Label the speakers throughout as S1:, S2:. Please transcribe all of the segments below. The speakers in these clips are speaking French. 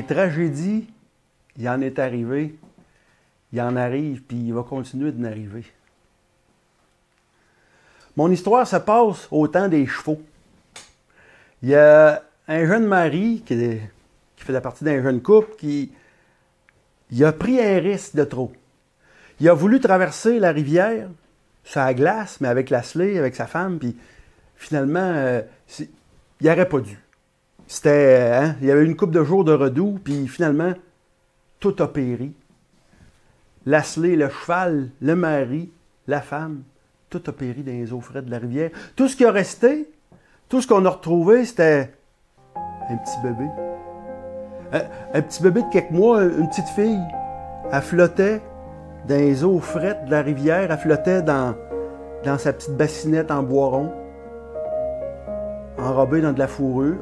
S1: des tragédies, il en est arrivé, il en arrive, puis il va continuer d'en arriver. Mon histoire se passe au temps des chevaux. Il y a un jeune mari qui fait partie d'un jeune couple il a pris un risque de trop. Il a voulu traverser la rivière sur la glace, mais avec la slé, avec sa femme, puis finalement, il n'aurait pas dû. Il y avait une couple de jours de redoux, puis finalement, tout a péri. La slé, le cheval, le mari, la femme, tout a péri dans les eaux fraîches de la rivière. Tout ce qui a resté, tout ce qu'on a retrouvé, c'était un petit bébé. Un petit bébé de quelques mois, une petite fille. Elle flottait dans les eaux fraîches de la rivière, elle flottait dans sa petite bassinette en bois rond, enrobée dans de la fourrure.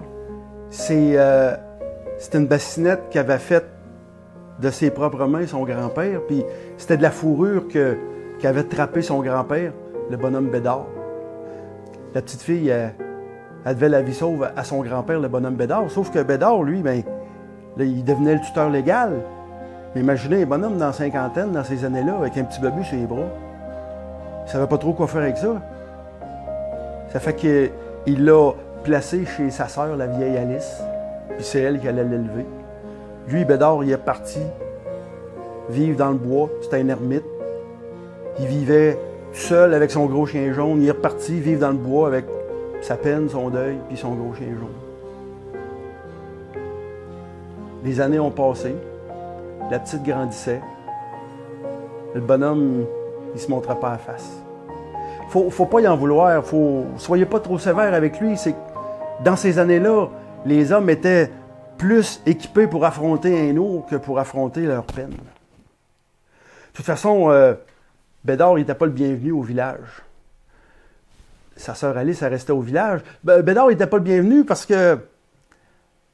S1: C'était une bassinette qu'avait faite de ses propres mains son grand-père, puis c'était de la fourrure qu'avait trappé son grand-père, le bonhomme Bédard. La petite fille, elle devait la vie sauve à son grand-père, le bonhomme Bédard, sauf que Bédard, lui, là, il devenait le tuteur légal. Mais imaginez un bonhomme dans la cinquantaine, dans ces années-là, avec un petit bébé sur les bras. Il ne savait pas trop quoi faire avec ça. Ça fait qu'il l'a placé chez sa sœur, la vieille Alice, puis c'est elle qui allait l'élever. Lui, Bédard, il est parti vivre dans le bois. C'était un ermite. Il vivait tout seul avec son gros chien jaune. Il est reparti vivre dans le bois avec sa peine, son deuil, puis son gros chien jaune. Les années ont passé. La petite grandissait. Le bonhomme, il se montrait pas à face. Faut pas y en vouloir. Soyez pas trop sévère avec lui. C'est que dans ces années-là, les hommes étaient plus équipés pour affronter un ours que pour affronter leur peine. De toute façon, Bédard n'était pas le bienvenu au village. Sa sœur Alice, elle restait au village. Bédard n'était pas le bienvenu parce que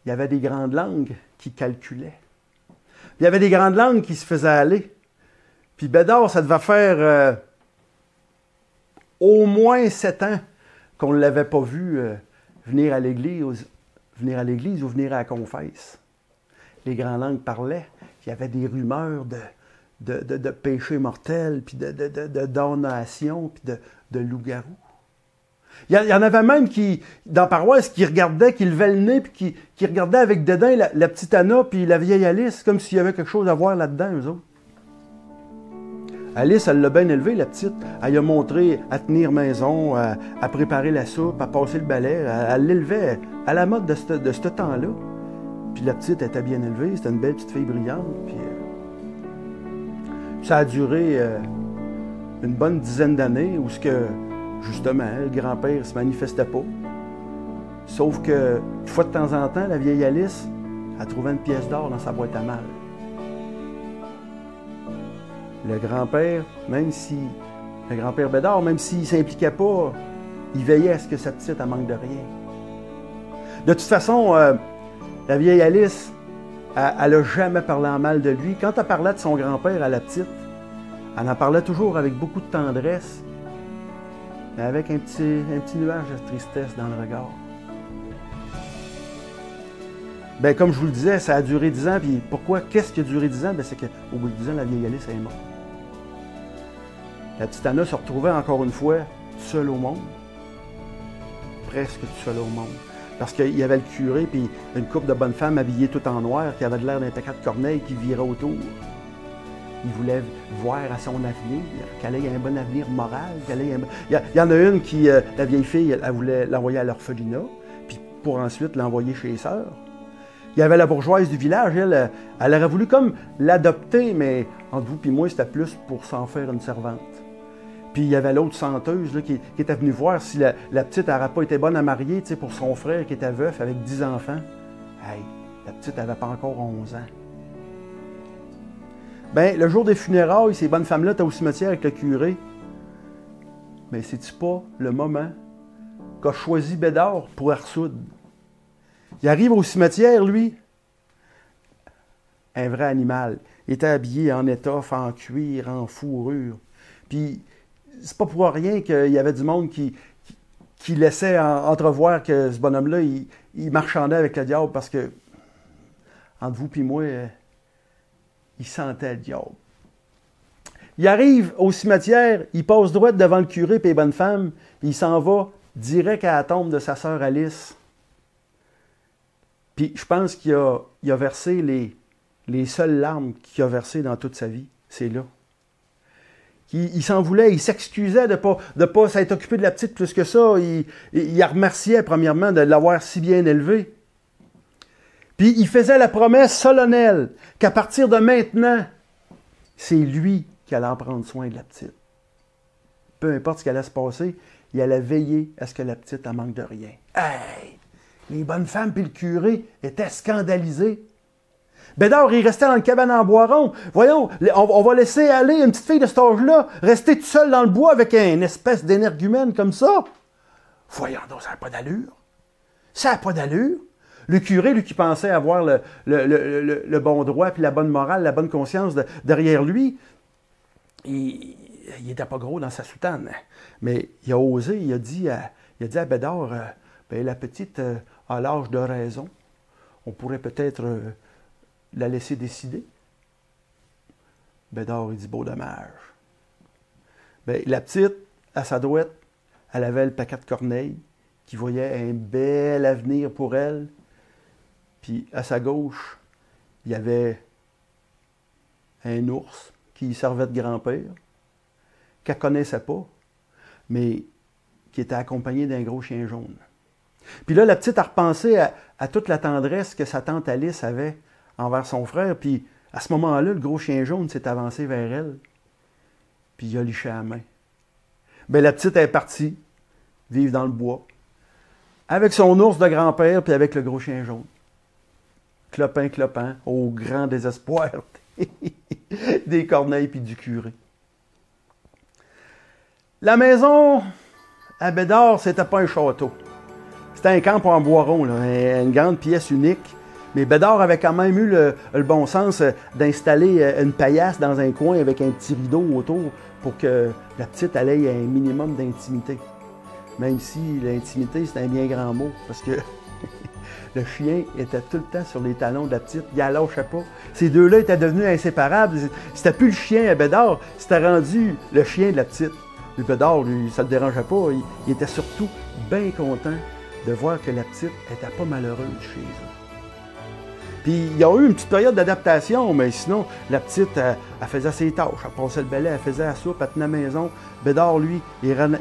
S1: il y avait des grandes langues qui calculaient. Il y avait des grandes langues qui se faisaient aller. Puis Bédard, ça devait faire au moins 7 ans qu'on ne l'avait pas vu venir à l'église ou venir à la confesse. Les grandes langues parlaient. Il y avait des rumeurs de péchés mortels, puis de damnation, puis de loups-garous. Il y en avait même dans la paroisse qui regardaient, qui levaient le nez, puis qui regardaient avec dédain la petite Anna puis la vieille Alice, comme s'il y avait quelque chose à voir là-dedans, eux autres. Alice, elle l'a bien élevée, la petite. Elle lui a montré à tenir maison, à préparer la soupe, à passer le balai. Elle l'élevait à la mode de ce temps-là. Puis la petite était bien élevée, c'était une belle petite fille brillante. Puis, ça a duré une bonne dizaine d'années où justement, le grand-père ne se manifestait pas. Sauf que, une fois de temps en temps, la vieille Alice, elle trouvait une pièce d'or dans sa boîte à mal. Le grand-père Bédard, même s'il ne s'impliquait pas, il veillait à ce que sa petite, elle manque de rien. De toute façon, la vieille Alice, elle n'a jamais parlé en mal de lui. Quand elle parlait de son grand-père à la petite, elle en parlait toujours avec beaucoup de tendresse, mais avec un petit nuage de tristesse dans le regard. Comme je vous le disais, ça a duré 10 ans. Puis pourquoi? Qu'est-ce qui a duré 10 ans? C'est qu'au bout de 10 ans, la vieille Alice est morte. La petite Anna se retrouvait encore une fois seule au monde. Presque seule au monde. Parce qu'il y avait le curé, puis une couple de bonnes femmes habillées toutes en noir, qui avaient de l'air d'un paquet de corneilles qui virait autour. Il voulait voir à son avenir, qu'elle ait un bon avenir moral. Il y en a une qui, la vieille fille, elle voulait l'envoyer à l'orphelinat, puis pour ensuite l'envoyer chez les sœurs. Il y avait la bourgeoise du village, elle aurait voulu comme l'adopter, mais entre vous et moi, c'était plus pour s'en faire une servante. Puis il y avait l'autre senteuse là, qui était venue voir si la petite n'aurait pas été bonne à marier pour son frère qui était veuf avec 10 enfants. Hey, la petite n'avait pas encore 11 ans. Le jour des funérailles, ces bonnes femmes-là étaient au cimetière avec le curé. Mais c'est-tu pas le moment qu'a choisi Bédard pour Arsoud? Il arrive au cimetière, lui, un vrai animal. Il était habillé en étoffe, en cuir, en fourrure. Puis, c'est pas pour rien qu'il y avait du monde qui laissait entrevoir que ce bonhomme-là, il marchandait avec le diable parce que, entre vous et moi, il sentait le diable. Il arrive au cimetière, il passe droit devant le curé et les bonnes femmes, puis il s'en va direct à la tombe de sa sœur Alice. Puis je pense qu'il a versé les seules larmes qu'il a versées dans toute sa vie. C'est là. Il s'en voulait, il s'excusait de pas s'être occupé de la petite plus que ça. Il la remerciait premièrement de l'avoir si bien élevée. Puis il faisait la promesse solennelle qu'à partir de maintenant, c'est lui qui allait en prendre soin de la petite. Peu importe ce qui allait se passer, il allait veiller à ce que la petite en manque de rien. Hey! Les bonnes femmes puis le curé étaient scandalisés. Bédard, il restait dans le cabane en bois rond. Voyons, on va laisser aller une petite fille de cet âge-là, rester toute seule dans le bois avec une espèce d'énergumène comme ça. Voyons donc, ça n'a pas d'allure. Ça n'a pas d'allure. Le curé, lui, qui pensait avoir le bon droit, puis la bonne morale, la bonne conscience derrière lui, il n'était pas gros dans sa soutane. Mais il a osé, il a dit à Bédard, la petite a l'âge de raison. On pourrait peut-être la laisser décider. Bédard, il dit, beau dommage. La petite, à sa droite, elle avait le paquet de corneilles, qui voyait un bel avenir pour elle. Puis à sa gauche, il y avait un ours qui servait de grand-père, qu'elle ne connaissait pas, mais qui était accompagné d'un gros chien jaune. Puis là, la petite a repensé à toute la tendresse que sa tante Alice avait envers son frère. Puis à ce moment-là, le gros chien jaune s'est avancé vers elle, puis il a liché la main. La petite est partie vivre dans le bois, avec son ours de grand-père, puis avec le gros chien jaune. Clopin, clopin, au grand désespoir des corneilles puis du curé. La maison à Bédard, c'était pas un château. C'était un camp en bois rond, là, une grande pièce unique. Mais Bédard avait quand même eu le bon sens d'installer une paillasse dans un coin avec un petit rideau autour pour que la petite ait un minimum d'intimité. Même si l'intimité, c'est un bien grand mot, parce que le chien était tout le temps sur les talons de la petite, il la lâchait pas. Ces deux-là étaient devenus inséparables. C'était plus le chien à Bédard, c'était rendu le chien de la petite. Le Bédard, lui, ça ne le dérangeait pas. Il était surtout bien content de voir que la petite n'était pas malheureuse chez eux. Puis il y a eu une petite période d'adaptation, mais sinon, la petite, elle faisait ses tâches. Elle passait le balai, elle faisait la soupe, elle tenait à la maison. Bédard, lui, il ramenait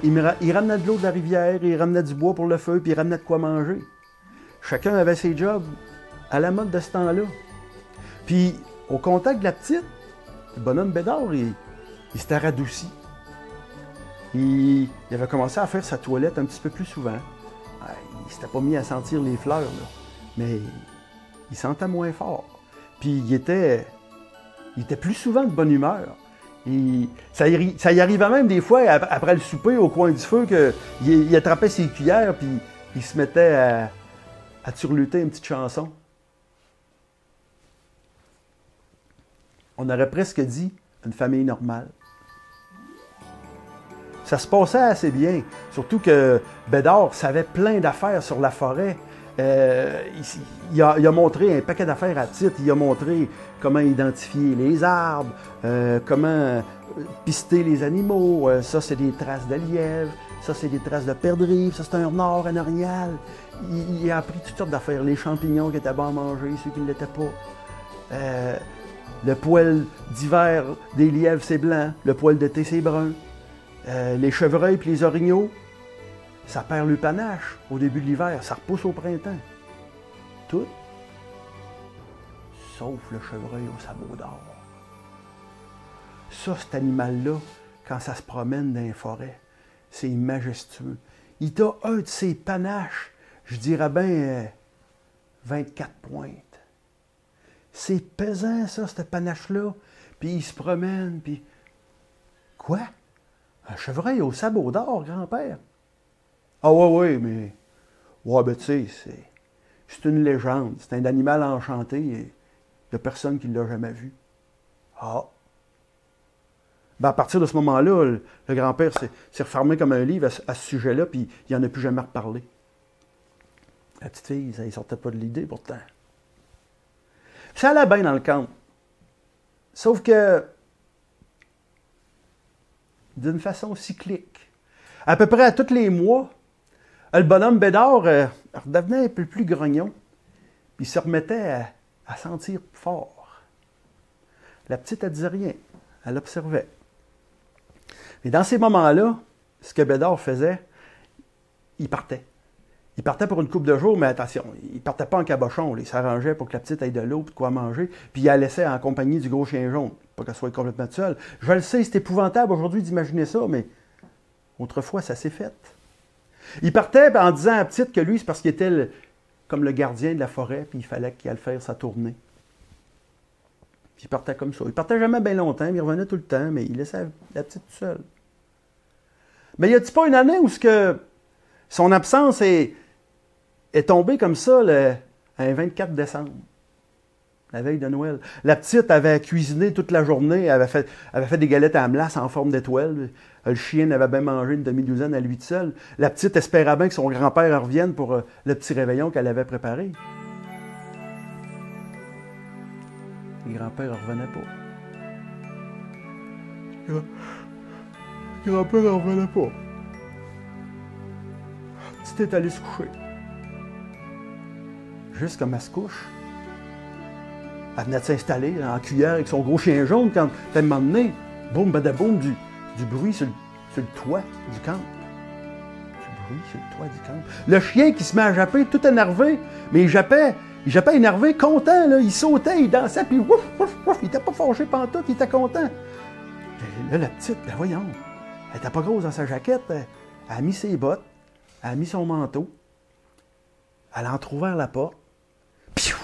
S1: de l'eau de la rivière, il ramenait du bois pour le feu, puis il ramenait de quoi manger. Chacun avait ses jobs à la mode de ce temps-là. Puis, au contact de la petite, le bonhomme Bédard, il s'était radouci. Il avait commencé à faire sa toilette un petit peu plus souvent. Il s'était pas mis à sentir les fleurs, là, mais il sentait moins fort. Puis il était plus souvent de bonne humeur. Ça y arrivait même des fois, après le souper, au coin du feu, qu'il attrapait ses cuillères, puis il se mettait à turluter une petite chanson. On aurait presque dit une famille normale. Ça se passait assez bien, surtout que Bédard savait plein d'affaires sur la forêt. Il a montré un paquet d'affaires à la petite. Il a montré comment identifier les arbres, comment pister les animaux. Ça, c'est des traces de lièvre. Ça, c'est des traces de perdrix. Ça, c'est un renard, un orignal. Il a appris toutes sortes d'affaires. Les champignons qui étaient bons à manger, ceux qui ne l'étaient pas. Le poil d'hiver des lièvres, c'est blanc. Le poil d'été, c'est brun. Les chevreuils et les orignaux, ça perd le panache au début de l'hiver. Ça repousse au printemps. Tout, sauf le chevreuil au sabot d'or. Ça, cet animal-là, quand ça se promène dans les forêts, c'est majestueux. Il a un de ses panaches, je dirais bien 24 pointes. C'est pesant, ça, ce panache-là. Puis il se promène, puis... Quoi? Un chevreuil au sabot d'or, grand-père? Ah ouais, mais... Ouais, ben tu sais, c'est une légende. C'est un animal enchanté et il n'y a personne qui ne l'a jamais vu. Ah! Ben à partir de ce moment-là, le grand-père s'est refermé comme un livre à ce sujet-là, puis il n'en a plus jamais reparlé. La petite fille, ça ne sortait pas de l'idée, pourtant. Ça allait bien dans le camp. Sauf que, d'une façon cyclique, à peu près à tous les mois, le bonhomme Bédard redevenait un peu plus grognon, puis il se remettait à sentir fort. La petite, elle disait rien. Elle observait. Mais dans ces moments-là, ce que Bédard faisait, il partait. Il partait pour une couple de jours, mais attention, il partait pas en cabochon. Il s'arrangeait pour que la petite ait de l'eau et de quoi manger, puis il la laissait en compagnie du gros chien jaune. Pas qu'elle soit complètement seule. Je le sais, c'est épouvantable aujourd'hui d'imaginer ça, mais autrefois, ça s'est fait. Il partait en disant à la petite que lui, c'est parce qu'il était comme le gardien de la forêt, puis il fallait qu'il aille faire sa tournée. Puis il partait comme ça. Il partait jamais bien longtemps, mais il revenait tout le temps, mais il laissait la petite seule. Mais y a-t-il pas une année où son absence est tombée comme ça un 24 décembre, la veille de Noël? La petite avait cuisiné toute la journée, elle avait fait des galettes à la melasse en forme d'étoile. Le chien avait bien mangé une demi-douzaine à lui seul. La petite espérait bien que son grand-père revienne pour le petit réveillon qu'elle avait préparé. Le grand-père ne revenait pas. Le grand-père ne revenait pas. La petite est allée se coucher. Juste comme elle se couche, elle venait de s'installer en cuillère avec son gros chien jaune quand elle m'a emmené. Boum, badaboum, du bruit sur le toit du camp. Du bruit sur le toit du camp. Le chien qui se met à japper, tout énervé, mais il jappait énervé, content, là. Il sautait, il dansait, puis ouf, ouf, ouf, il était pas fâché pantoute, il était content. Et là, la petite, ben voyons, elle était pas grosse dans sa jaquette, elle a mis ses bottes, elle a mis son manteau, elle a entrouvert la porte, piou!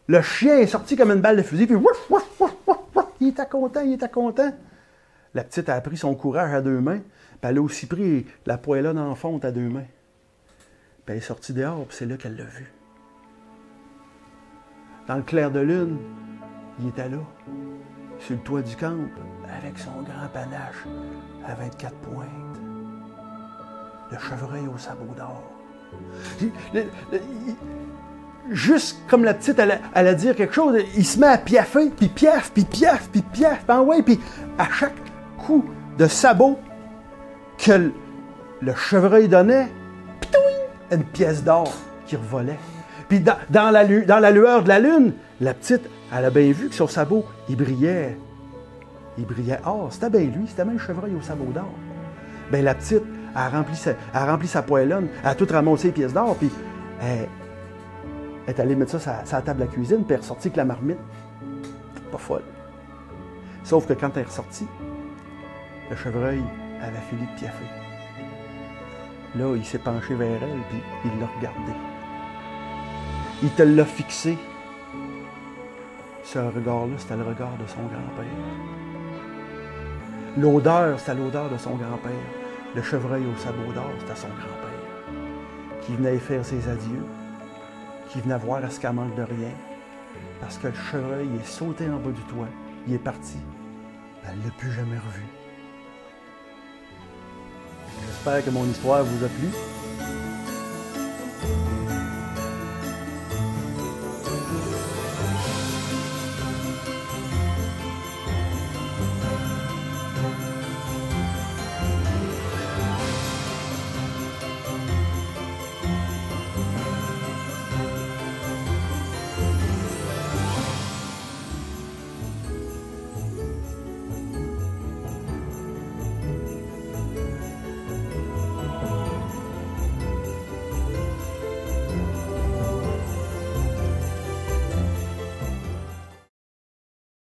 S1: Le chien est sorti comme une balle de fusil, puis ouf, ouf, ouf, ouf, ouf, il était content, il était content. La petite a pris son courage à deux mains, puis elle a aussi pris la poêlonne en fonte à deux mains. Puis elle est sortie dehors, puis c'est là qu'elle l'a vu. Dans le clair de lune, il était là, sur le toit du camp, avec son grand panache à 24 pointes. Le chevreuil au sabot d'or. Juste comme la petite allait dire quelque chose, il se met à piaffer, puis piaffe, puis piaffe, puis piaffe, puis à chaque coup de sabot que le chevreuil donnait, une pièce d'or qui revolait. Puis dans la lueur de la lune, la petite, elle a bien vu que son sabot, il brillait or. C'était bien lui, c'était bien le chevreuil au sabot d'or. Bien, la petite, elle a rempli sa poêlonne, elle a tout ramassé les pièces d'or, puis elle est allée mettre ça sur la table de la cuisine, puis elle est ressortie avec la marmite. Pas folle. Sauf que quand elle est ressortie, le chevreuil avait fini de piaffer. Là, il s'est penché vers elle, puis il l'a regardée. Il te l'a fixé. Ce regard-là, c'était le regard de son grand-père. L'odeur, c'était l'odeur de son grand-père. Le chevreuil au sabot d'or, c'était son grand-père. Qui venait faire ses adieux. Qui venait voir à ce qu'elle manque de rien. Parce que le chevreuil est sauté en bas du toit. Il est parti. Elle ne l'a plus jamais revu. J'espère que mon histoire vous a plu.